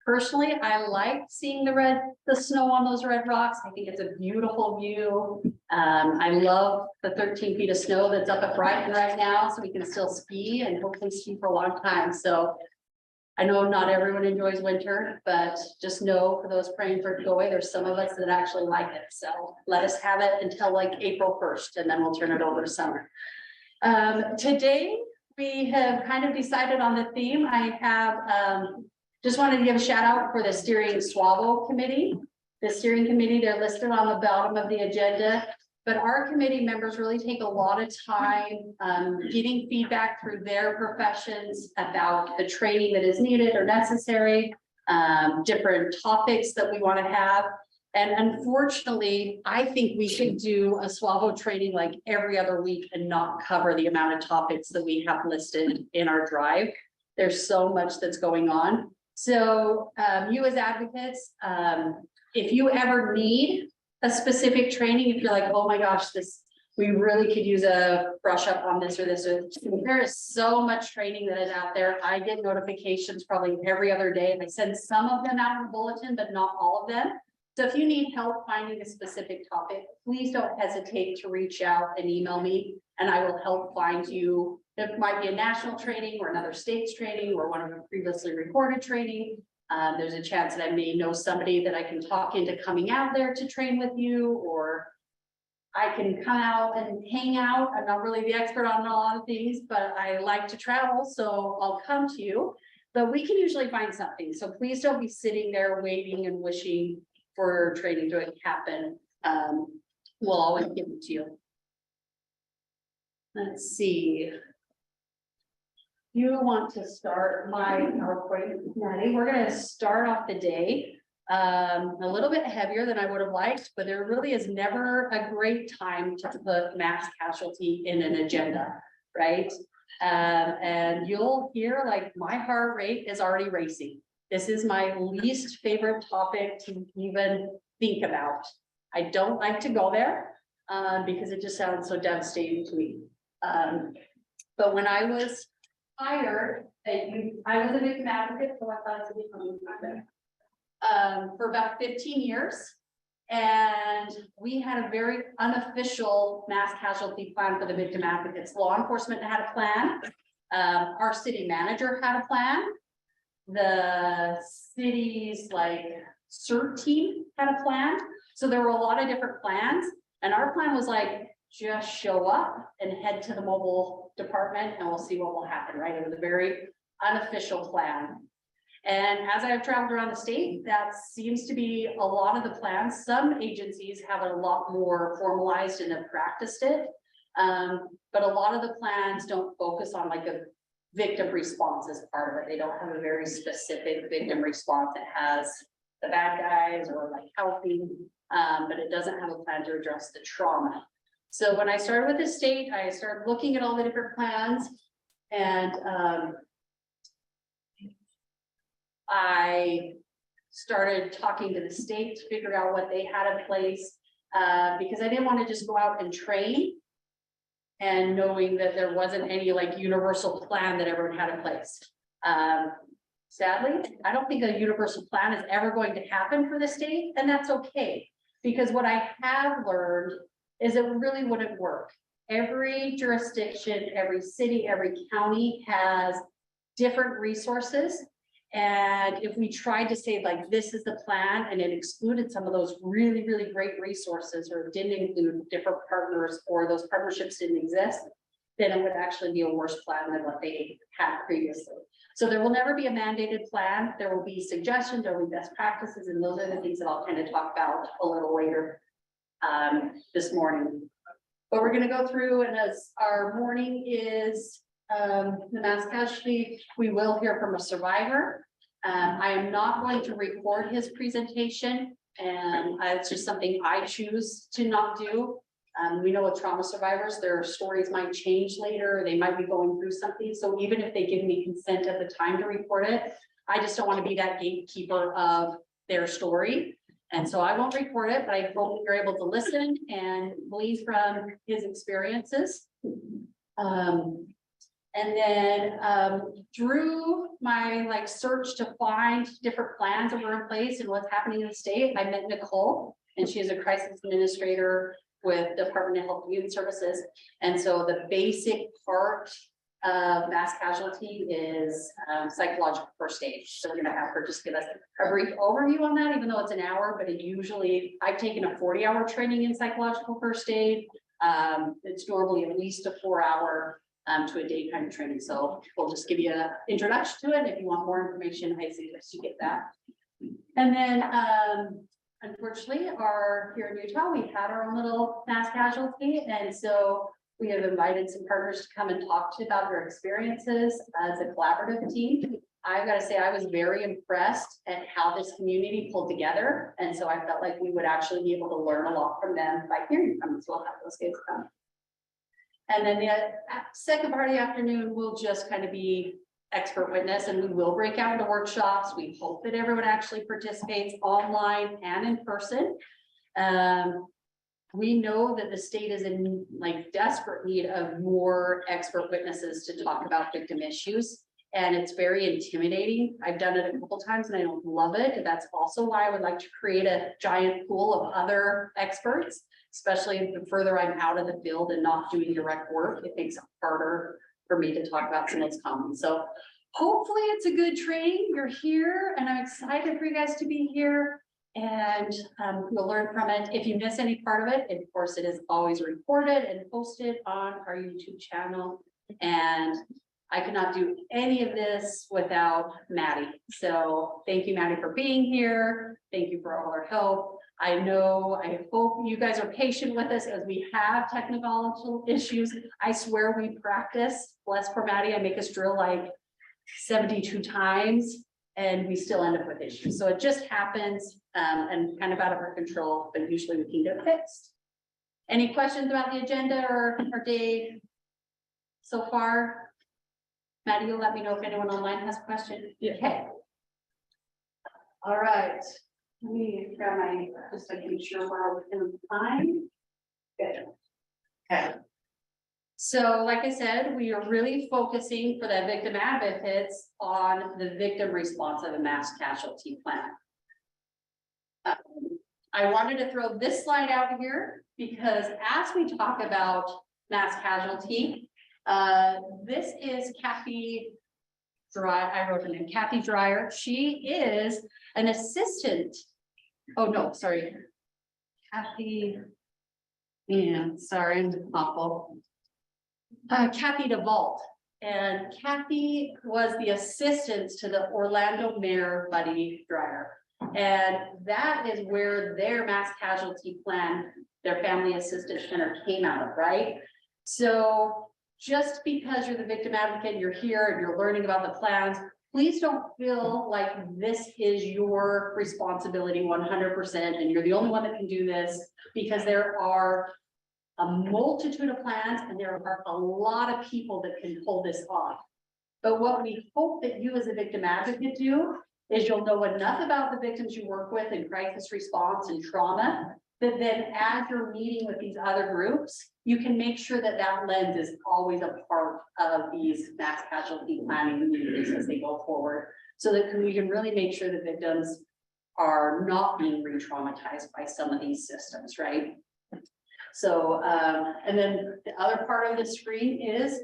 Personally, I like seeing the snow on those red rocks. I think it's a beautiful view. I love the 13 feet of snow that's up at Brighton right now, so we can still ski and hopefully ski for a long time. So I know not everyone enjoys winter, but just know for those praying for it to go away, there's some of us that actually like it. So let us have it until like April 1st, and then we'll turn it over to summer. Today, we have kind of decided on the theme. I have just wanted to give a shout out for the steering SWAVO committee. The steering committee, they're listed on the bottom of the agenda, but our committee members really take a lot of time getting feedback through their professions about the training that is needed or necessary, different topics that we want to have. And unfortunately, I think we should do a SWAVO training like every other week and not cover the amount of topics that we have listed in our drive. There's so much that's going on. So you as advocates, if you ever need a specific training, if you're like, oh my gosh, we really could use a brush up on this or this, there is so much training that is out there. I get notifications probably every other day. I send some of them out in the bulletin, but not all of them. So if you need help finding a specific topic, please don't hesitate to reach out and email me, and I will help find you. It might be a national training or another state's training or one of the previously recorded training. There's a chance that I may know somebody that I can talk into coming out there to train with you, or I can come out and hang out. I'm not really the expert on a lot of things, but I like to travel, so I'll come to you. But we can usually find something. So please don't be sitting there waiting and wishing for training to happen. We'll always give it to you. Let's see. You want to start my PowerPoint, Maddie? We're going to start off the day a little bit heavier than I would have liked, but there really is never a great time to put mass casualty in an agenda, right? And you'll hear like my heart rate is already racing. This is my least favorite topic to even think about. I don't like to go there because it just sounds so devastating to me. But when I was hired, I was a victim advocate for about 15 years. And we had a very unofficial mass casualty plan for the victim advocates. Law enforcement had a plan. Our city manager had a plan. The city's like CERT team had a plan. So there were a lot of different plans. And our plan was like, just show up and head to the mobile department and we'll see what will happen, right? It was a very unofficial plan. And as I've traveled around the state, that seems to be a lot of the plans. Some agencies have it a lot more formalized and have practiced it. But a lot of the plans don't focus on like a victim response as part of it. They don't have a very specific victim response that has the bad guys or like helping, but it doesn't have a plan to address the trauma. So when I started with the state, I started looking at all the different plans, and I started talking to the state to figure out what they had in place, because I didn't want to just go out and train and knowing that there wasn't any like universal plan that everyone had in place. Sadly, I don't think a universal plan is ever going to happen for the state, and that's okay. Because what I have learned is it really wouldn't work. Every jurisdiction, every city, every county has different resources. And if we tried to say like, this is the plan, and it excluded some of those really, really great resources, or didn't include different partners, or those partnerships didn't exist, then it would actually be a worse plan than what they had previously. So there will never be a mandated plan. There will be suggestions, there will be best practices, and those are the things that I'll kind of talk about a little later this morning. But we're going to go through, and as our morning is the mass casualty, we will hear from a survivor. I am not going to record his presentation, and it's just something I choose to not do. We know with trauma survivors, their stories might change later, they might be going through something. So even if they give me consent at the time to record it, I just don't want to be that gatekeeper of their story. And so I won't record it, but I hope you're able to listen and glean from his experiences. And then through my like search to find different plans that were in place and what's happening in the state, I met Nicole, and she is a crisis administrator with Department of Health and Human Services. And so the basic part of mass casualty is psychological first aid. So we're gonna have her just give us a brief overview on that, even though it's an hour, but it usually, I've taken a 40-hour training in psychological first aid. It's normally at least a 4-hour to a day kind of training. So we'll just give you an introduction to it. If you want more information, I suggest you get that. And then unfortunately, here in Utah, we've had our own little mass casualty. And so we have invited some partners to come and talk to you about their experiences as a collaborative team. I've got to say, I was very impressed at how this community pulled together. And so I felt like we would actually be able to learn a lot from them by hearing from them. So we'll have those guys come. And then the second part of the afternoon will just kind of be expert witness, and we will break out into workshops. We hope that everyone actually participates online and in person. We know that the state is in like desperate need of more expert witnesses to talk about victim issues. And it's very intimidating. I've done it a couple times and I don't love it. That's also why I would like to create a giant pool of other experts, especially the further I'm out of the field and not doing direct work. It makes it harder for me to talk about some of those comments. So hopefully it's a good training. You're here and I'm excited for you guys to be here. And you'll learn from it. If you miss any part of it, of course, it is always recorded and posted on our YouTube channel. And I could not do any of this without Maddie. So thank you, Maddie, for being here. Thank you for all our help. I hope you guys are patient with us as we have technical issues. I swear we practice. Bless for Maddie, I make us drill like 72 times and we still end up with issues. So it just happens and kind of out of our control, but usually we can get it fixed. Any questions about the agenda or day so far? Maddie, you'll let me know if anyone online has a question. Yeah. Okay. All right. Let me grab my, just to make sure we're within time. Good. Okay. So like I said, we are really focusing for the victim advocates on the victim response of a mass casualty plan. I wanted to throw this slide out here because as we talk about mass casualty, this is Kathy Dreyer. I wrote her name, Kathy Dreyer. She is an assistant. Oh no, sorry. Kathy. Yeah, sorry, I'm awful. Kathy DeVault. And Kathy was the assistant to the Orlando Mayor, Buddy Dreyer. And that is where their mass casualty plan, their family assistance center came out of, right? So just because you're the victim advocate, you're here and you're learning about the plans, please don't feel like this is your responsibility 100% and you're the only one that can do this, because there are a multitude of plans and there are a lot of people that can pull this off. But what we hope that you as a victim advocate do is you'll know enough about the victims you work with in crisis response and trauma, that then as you're meeting with these other groups, you can make sure that that lens is always a part of these mass casualty planning meetings as they go forward, so that we can really make sure that victims are not being re-traumatized by some of these systems, right? So, and then the other part of the screen is,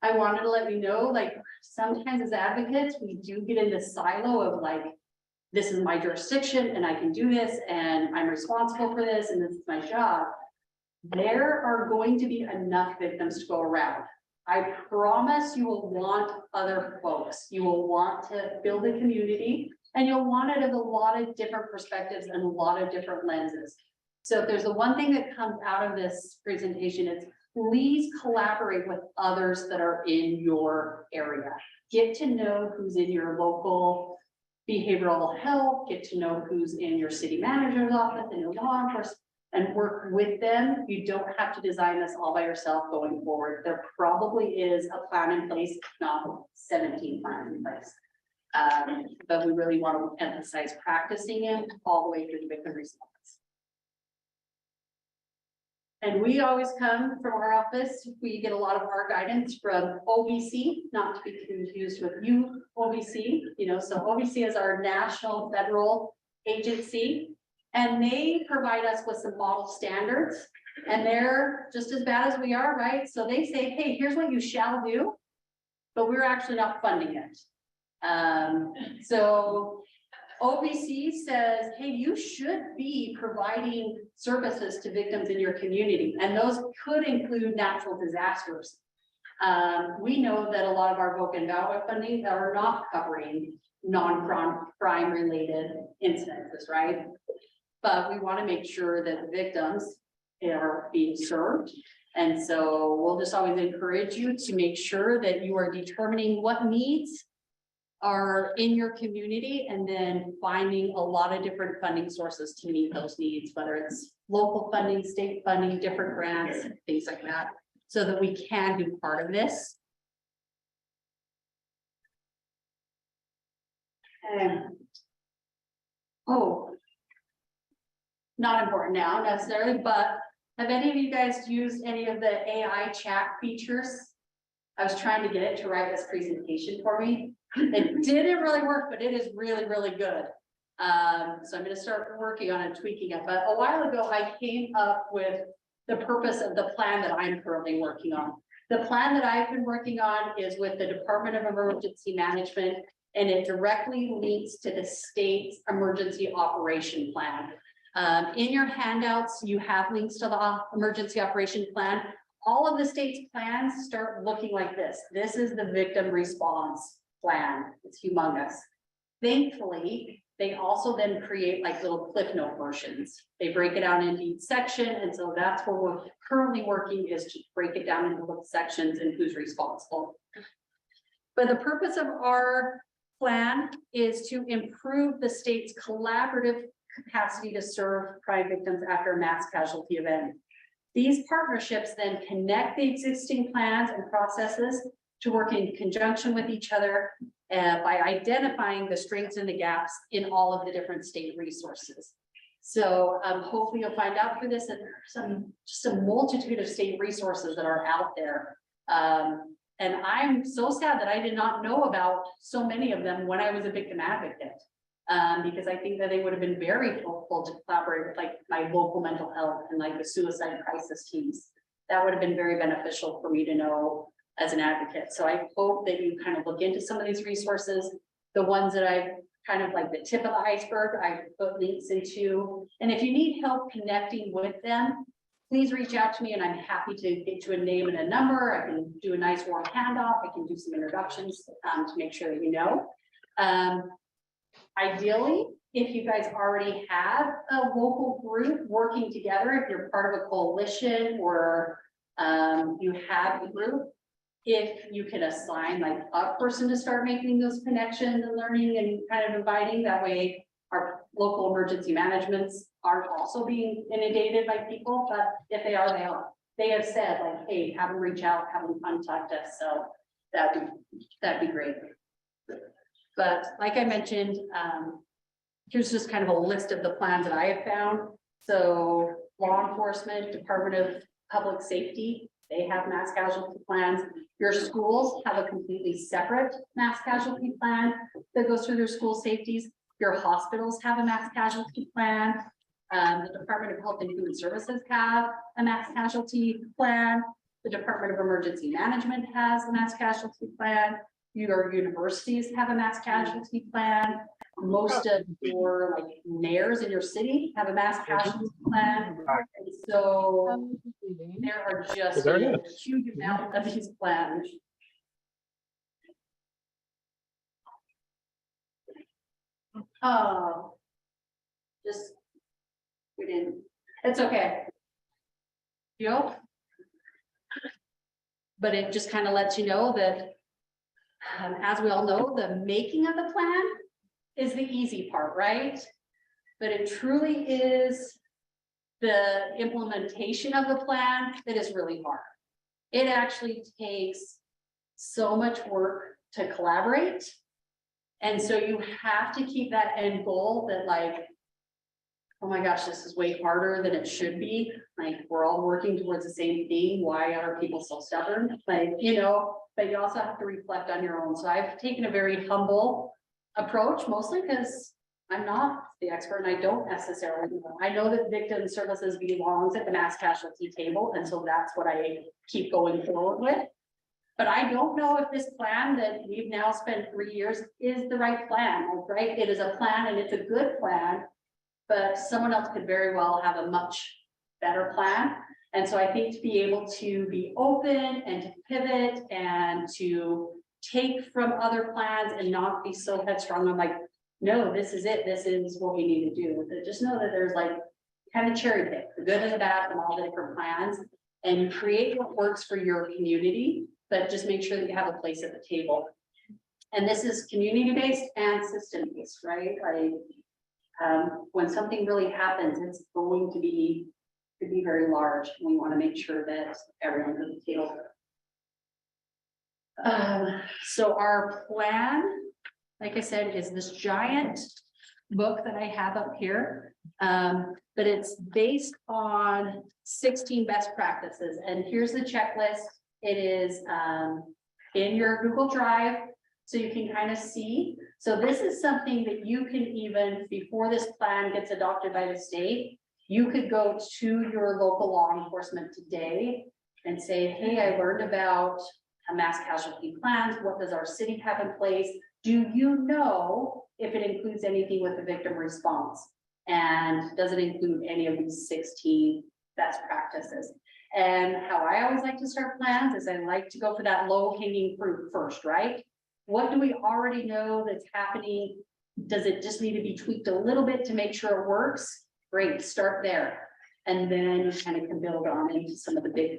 I wanted to let you know, like sometimes as advocates, we do get in this silo of like, this is my jurisdiction and I can do this and I'm responsible for this and this is my job. There are going to be enough victims to go around. I promise you will want other folks. You will want to build a community and you'll want it as a lot of different perspectives and a lot of different lenses. So if there's the one thing that comes out of this presentation, it's please collaborate with others that are in your area. Get to know who's in your local behavioral health, get to know who's in your city manager's office and your law enforcement, and work with them. You don't have to design this all by yourself going forward. There probably is a plan in place, if not 17 plans in place. But we really want to emphasize practicing it all the way through the victim response. And we always come from our office, we get a lot of our guidance from OBC, not to be confused with UOBC, you know, so OBC is our national federal agency. And they provide us with some model standards, and they're just as bad as we are, right? So they say, hey, here's what you shall do, but we're actually not funding it. So OBC says, hey, you should be providing services to victims in your community, and those could include natural disasters. We know that a lot of our VOC and VAWA funding are not covering non-crime related incidences, right? But we want to make sure that the victims are being served. And so we'll just always encourage you to make sure that you are determining what needs are in your community, and then finding a lot of different funding sources to meet those needs, whether it's local funding, state funding, different grants, things like that, so that we can do part of this. Oh, not important now necessarily, but have any of you guys used any of the AI chat features? I was trying to get it to write this presentation for me. It didn't really work, but it is really, really good. So I'm going to start working on it, tweaking it. But a while ago, I came up with the purpose of the plan that I'm currently working on. The plan that I've been working on is with the Department of Emergency Management, and it directly links to the state's emergency operation plan. In your handouts, you have links to the emergency operation plan. All of the state's plans start looking like this. This is the victim response plan. It's humongous. Thankfully, they also then create like little cliff note versions. They break it out into each section. And so that's where we're currently working, is to break it down into little sections and who's responsible. But the purpose of our plan is to improve the state's collaborative capacity to serve crime victims after a mass casualty event. These partnerships then connect the existing plans and processes to work in conjunction with each other by identifying the strengths and the gaps in all of the different state resources. So hopefully you'll find out through this that there's just a multitude of state resources that are out there. And I'm so sad that I did not know about so many of them when I was a victim advocate. Because I think that they would have been very helpful to collaborate with like my local mental health and like the suicide crisis teams. That would have been very beneficial for me to know as an advocate. So I hope that you kind of look into some of these resources. The ones that I've kind of like the tip of the iceberg, I put links into. And if you need help connecting with them, please reach out to me, and I'm happy to get you a name and a number. I can do a nice warm handoff. I can do some introductions to make sure that you know. Ideally, if you guys already have a local group working together, if you're part of a coalition or you have a group, if you can assign like a person to start making those connections and learning and kind of inviting, that way our local emergency managements aren't also being inundated by people, but if they are, they are. They have said like, hey, have them reach out, have them contact us. So that'd be great. But like I mentioned, here's just kind of a list of the plans that I have found. So law enforcement, Department of Public Safety, they have mass casualty plans. Your schools have a completely separate mass casualty plan that goes through their school safeties. Your hospitals have a mass casualty plan. The Department of Health and Human Services have a mass casualty plan. The Department of Emergency Management has a mass casualty plan. Your universities have a mass casualty plan. Most of your like mayors in your city have a mass casualty plan. And so there are just a huge amount of these plans. Oh, just we didn't. It's okay. Yo. But it just kind of lets you know that, as we all know, the making of the plan is the easy part, right? But it truly is the implementation of the plan that is really hard. It actually takes so much work to collaborate. And so you have to keep that end goal that like, oh my gosh, this is way harder than it should be. Like, we're all working towards the same thing. Why are people so stubborn? Like, you know, but you also have to reflect on your own. So I've taken a very humble approach, mostly because I'm not the expert and I don't necessarily know. I know that victim services belongs at the mass casualty table, and so that's what I keep going forward with. But I don't know if this plan that we've now spent 3 years is the right plan, right? It is a plan and it's a good plan, but someone else could very well have a much better plan. And so I think to be able to be open and to pivot and to take from other plans and not be so headstrong, I'm like, no, this is it. This is what we need to do. But just know that there's like kind of cherry pick the good and the bad from all the different plans and create what works for your community, but just make sure that you have a place at the table. And this is community-based and system-based, right? Like, when something really happens, it's going to be, could be very large. We want to make sure that everyone's at the table. So our plan, like I said, is this giant book that I have up here. But it's based on 16 best practices. And here's the checklist. It is in your Google Drive, so you can kind of see. So this is something that you can even, before this plan gets adopted by the state, you could go to your local law enforcement today and say, hey, I learned about a mass casualty plans. What does our city have in place? Do you know if it includes anything with the victim response? And does it include any of these 16 best practices? And how I always like to start plans is I like to go for that low hanging fruit first, right? What do we already know that's happening? Does it just need to be tweaked a little bit to make sure it works? Great, start there. And then you kind of can build on into some of the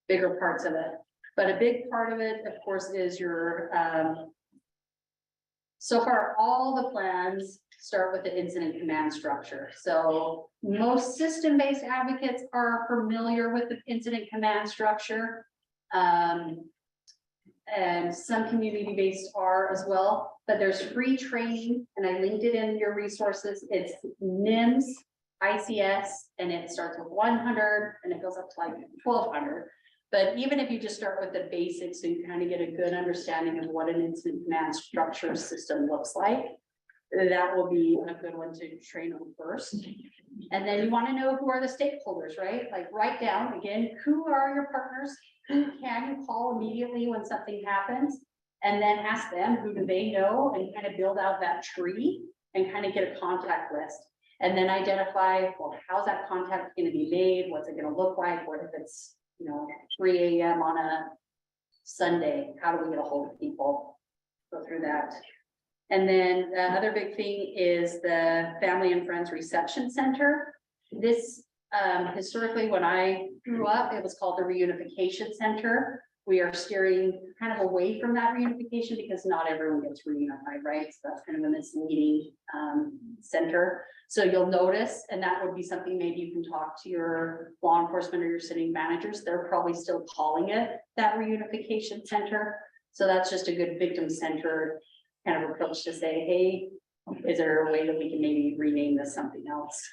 bigger parts of it. But a big part of it, of course, is your, so far, all the plans start with the incident command structure. So most system-based advocates are familiar with the incident command structure. And some community-based are as well, but there's free training, and I linked it in your resources. It's NIMS, ICS, and it starts with 100 and it goes up to like 1200. But even if you just start with the basics, so you kind of get a good understanding of what an incident command structure system looks like, that will be a good one to train on first. And then you want to know who are the stakeholders, right? Like write down again, who are your partners? Who can you call immediately when something happens? And then ask them, who do they know? And kind of build out that tree and kind of get a contact list. And then identify, well, how's that contact going to be made? What's it going to look like? What if it's, 3 a.m. on a Sunday? How do we get a hold of people? Go through that. And then the other big thing is the Family and Friends Reception Center. This historically, when I grew up, it was called the Reunification Center. We are steering kind of away from that reunification because not everyone gets reunified, right? So that's kind of a misleading center. So you'll notice, and that would be something maybe you can talk to your law enforcement or your city managers. They're probably still calling it that Reunification Center. So that's just a good victim-centered kind of approach to say, hey, is there a way that we can maybe rename this something else?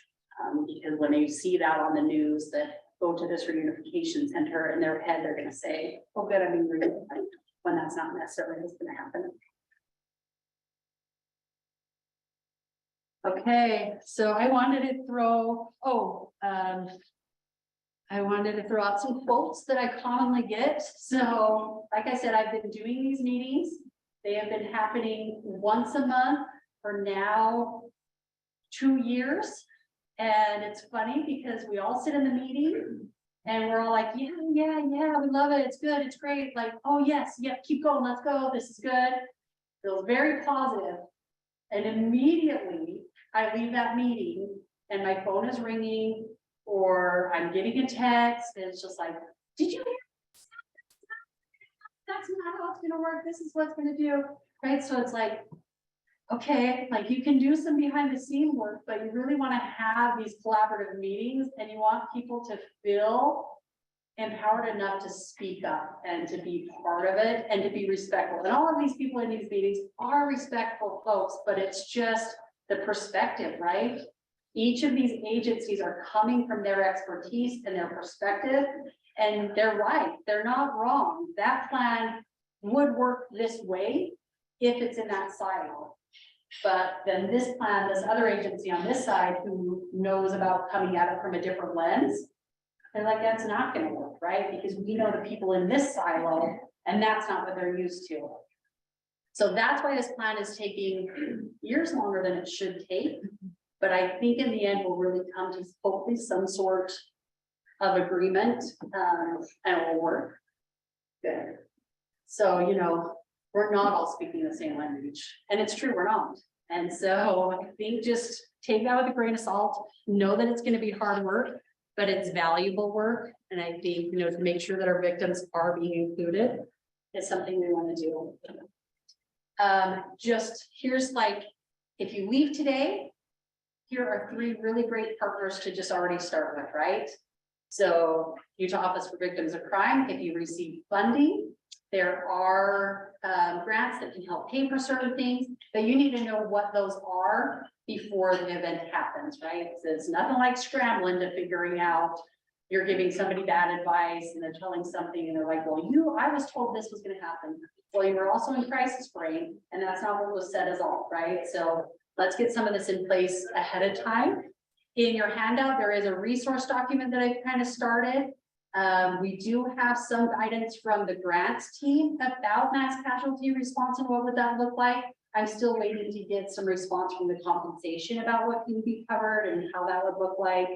Because when you see that on the news that go to this reunification center in their head, they're going to say, oh, good, I'm being reunified, when that's not necessarily what's going to happen. Okay, so I wanted to throw, out some quotes that I commonly get. So, like I said, I've been doing these meetings. They have been happening once a month for now 2 years. And it's funny because we all sit in the meeting and we're all like, yeah, we love it. It's good. It's great. Like, oh yes, keep going. Let's go. This is good. Feels very positive. And immediately I leave that meeting and my phone is ringing or I'm getting a text. And it's just like, did you hear? That's not how it's going to work. This is what's going to do. Right. So it's like, okay, like you can do some behind the scene work, but you really want to have these collaborative meetings and you want people to feel empowered enough to speak up and to be part of it and to be respectful. And all of these people in these meetings are respectful folks, but it's just the perspective, right? Each of these agencies are coming from their expertise and their perspective, and they're right, they're not wrong. That plan would work this way if it's in that silo. But then this plan, this other agency on this side who knows about coming at it from a different lens, they're like, that's not gonna work, right? Because we know the people in this silo, and that's not what they're used to. So that's why this plan is taking years longer than it should take. But I think in the end, we'll really come to hopefully some sort of agreement, and it will work. Good. So, you know, we're not all speaking the same language, and it's true, we're not. And so I think just take that with a grain of salt, know that it's gonna be hard work, but it's valuable work. And I think, you know, to make sure that our victims are being included is something we wanna do. Just here's like, if you leave today, here are 3 really great partners to just already start with, right? So Utah Office for Victims of Crime, if you receive funding, there are grants that can help pay for certain things, but you need to know what those are before the event happens, right? So it's nothing like scrambling to figuring out, you're giving somebody bad advice and they're telling something and they're like, well, I was told this was gonna happen. Well, you were also in crisis brain, and that's not what was said at all, right? So let's get some of this in place ahead of time. In your handout, there is a resource document that I've kind of started. We do have some guidance from the grants team about mass casualty response and what would that look like. I'm still waiting to get some response from the compensation about what can be covered and how that would look like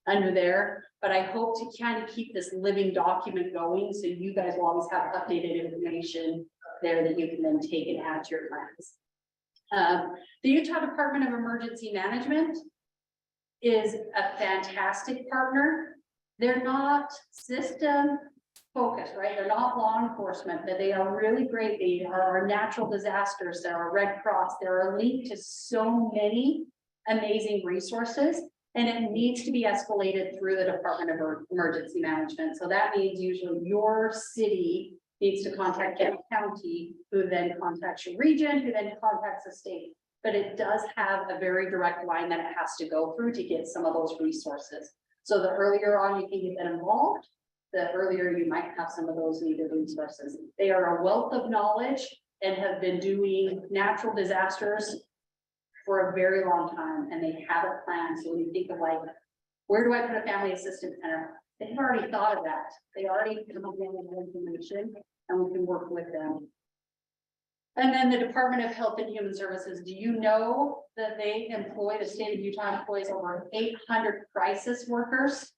under there. But I hope to kind of keep this living document going, so you guys will always have updated information there that you can then take and add to your plans. The Utah Department of Emergency Management is a fantastic partner. They're not system focused, right? They're not law enforcement, but they are really great. They are natural disasters. They're a Red Cross. They're a link to so many amazing resources, and it needs to be escalated through the Department of Emergency Management. So that means usually your city needs to contact Kent County, who then contacts your region, who then contacts the state. But it does have a very direct line that it has to go through to get some of those resources. So the earlier on you can get that involved, the earlier you might have some of those needed resources. They are a wealth of knowledge and have been doing natural disasters for a very long time, and they have a plan. So when you think of like, where do I put a family assistance center? They've already thought of that. They already come up with information, and we can work with them. And then the Department of Health and Human Services, do you know that they employ, the state of Utah employs over 800 crisis workers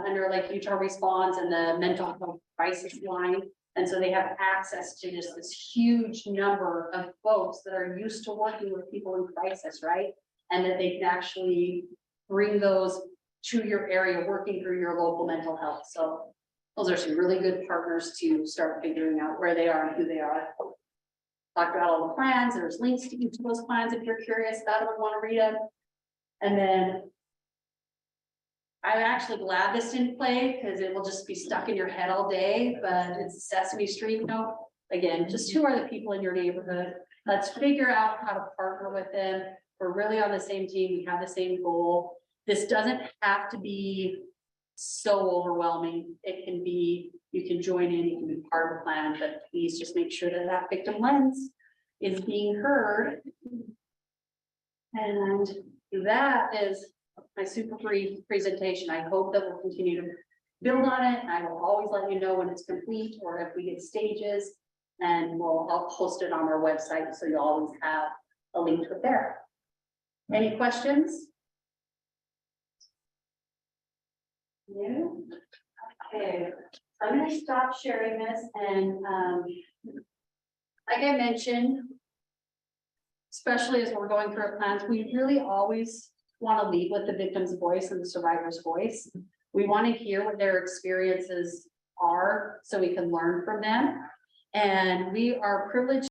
under like Utah Response and the mental health crisis line. And so they have access to just this huge number of folks that are used to working with people in crisis, right? And that they can actually bring those to your area, working through your local mental health. So those are some really good partners to start figuring out where they are and who they are. Talked about all the plans. There's links to each of those plans if you're curious about them and want to read them. And then I'm actually glad this didn't play, because it will just be stuck in your head all day, but it's Sesame Street. No, again, just who are the people in your neighborhood? Let's figure out how to partner with them. We're really on the same team. We have the same goal. This doesn't have to be so overwhelming. It can be, you can join in, you can be part of the plan, but please just make sure that that victim lens is being heard. And that is my super brief presentation. I hope that we'll continue to build on it. I will always let you know when it's complete or if we get stages, and I'll post it on our website, so you'll always have a link to it there. Any questions? No? Okay, so I'm going to stop sharing this, and like I mentioned, especially as we're going through our plans, we really always want to lead with the victim's voice and the survivor's voice. We want to hear what their experiences are so we can learn from them. And we are privileged